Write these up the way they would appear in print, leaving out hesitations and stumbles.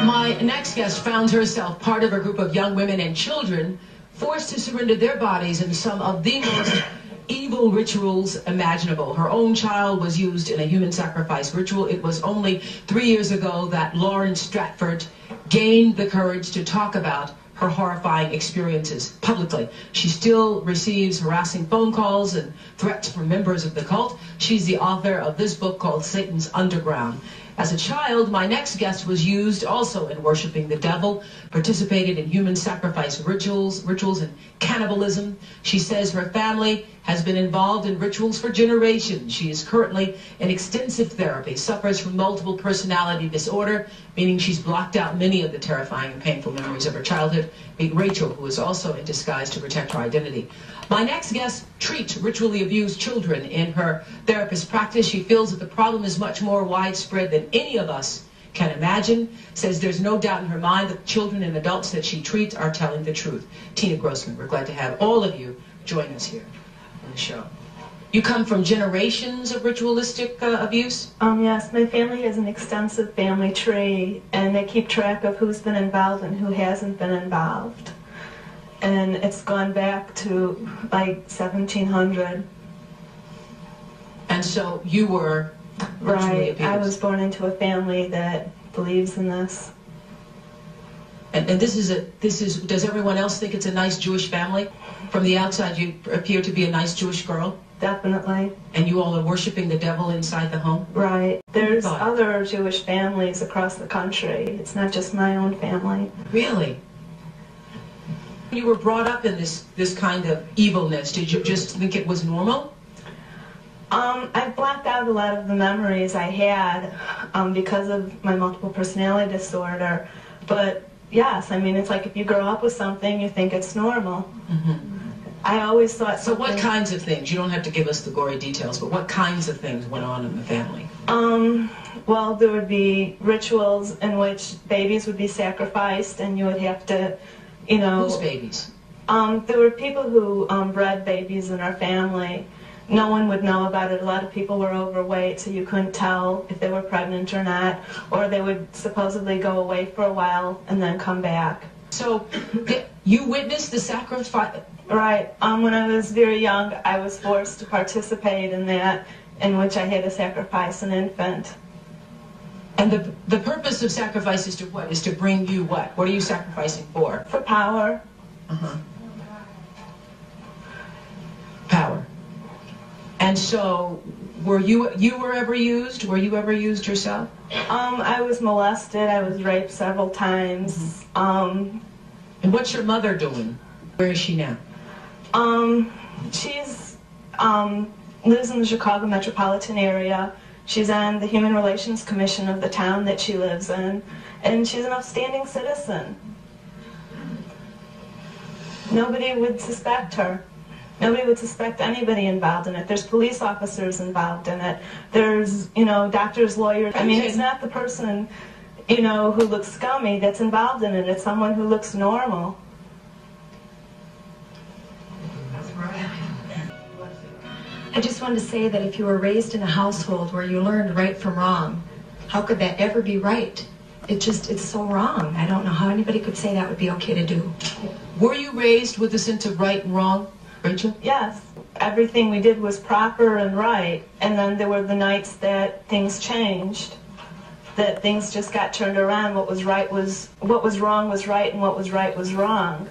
My next guest found herself part of a group of young women and children forced to surrender their bodies in some of the most evil rituals imaginable. Her own child was used in a human sacrifice ritual. It was only 3 years ago that Lauren Stratford gained the courage to talk about her horrifying experiences publicly. She still receives harassing phone calls and threats from members of the cult. She's the author of this book called Satan's Underground. As a child, my next guest was used also in worshiping the devil, participated in human sacrifice rituals and cannibalism. She says her family has been involved in rituals for generations. She is currently in extensive therapy, suffers from multiple personality disorder, meaning she's blocked out many of the terrifying and painful memories of her childhood. Meet Rachel, who is also in disguise to protect her identity. My next guest treats ritually abused children in her therapist practice. She feels that the problem is much more widespread than any of us can imagine. Says there's no doubt in her mind that children and adults that she treats are telling the truth. Tina Grossman, we're glad to have all of you join us here on the show. You come from generations of ritualistic abuse? Yes, my family has an extensive family tree, and they keep track of who's been involved and who hasn't been involved. And it's gone back to like 1700. And so you were ritually abused. I was born into a family that believes in this. And this is, does everyone else think it's a nice Jewish family? From the outside, you appear to be a nice Jewish girl? Definitely. And you all are worshiping the devil inside the home? Right. There's other Jewish families across the country. It's not just my own family. Really? You were brought up in this kind of evilness. Did you just think it was normal? I blacked out a lot of the memories I had because of my multiple personality disorder. But yes, I mean, it's like if you grow up with something, you think it's normal. Mm-hmm. I always thought So what kinds of things? You don't have to give us the gory details, but what kinds of things went on in the family? Well, there would be rituals in which babies would be sacrificed, and you would have to, you know... Whose babies? There were people who bred babies in our family. No one would know about it. A lot of people were overweight, so you couldn't tell if they were pregnant or not. Or they would supposedly go away for a while and then come back. So you witnessed the sacrifice? Right. When I was very young, I was forced to participate in that, in which I had to sacrifice an infant. And the purpose of sacrifice is to what? Is to bring you what? What are you sacrificing for? For power. Uh-huh. Power. And so, were you ever used? Were you ever used yourself? I was molested. I was raped several times. And what's your mother doing? Where is she now? She's lives in the Chicago metropolitan area. She's on the Human Relations Commission of the town that she lives in, and she's an upstanding citizen. Nobody would suspect her. Nobody would suspect anybody involved in it. There's police officers involved in it. There's, you know, doctors, lawyers. I mean, it's not the person, you know, who looks scummy that's involved in it. It's someone who looks normal. That's right. I just wanted to say that if you were raised in a household where you learned right from wrong, how could that ever be right? It's so wrong. I don't know how anybody could say that would be okay to do. Were you raised with a sense of right and wrong, Rachel? Yes. Everything we did was proper and right, and then there were the nights that things changed, that things just got turned around. What was wrong was right, and what was right was wrong.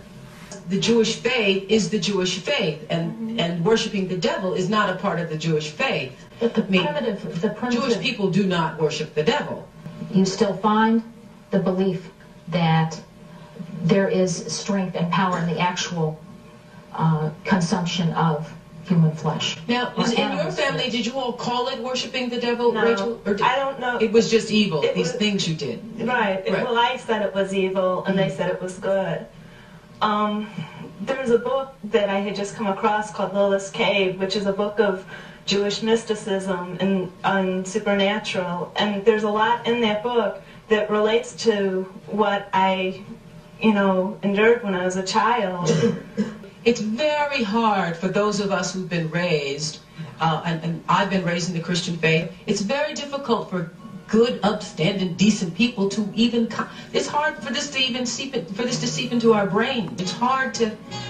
The Jewish faith is the Jewish faith, and worshiping the devil is not a part of the Jewish faith. But the primitive Jewish people do not worship the devil. You still find the belief that there is strength and power in the actual consumption of human flesh. Now, in your family, did you all call it worshiping the devil, No, Rachel? Or I don't know. It was just evil, these things you did. Right. Well, I said it was evil, and they said it was good. There was a book that I had just come across called Lilith's Cave, which is a book of Jewish mysticism and supernatural. And there's a lot in that book that relates to what I, you know, endured when I was a child. It's very hard for those of us who've been raised, and I've been raised in the Christian faith, it's very difficult for good, upstanding, decent people to even it's hard for this to even seep into our brain. It's hard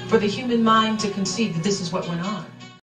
for the human mind to conceive that this is what went on.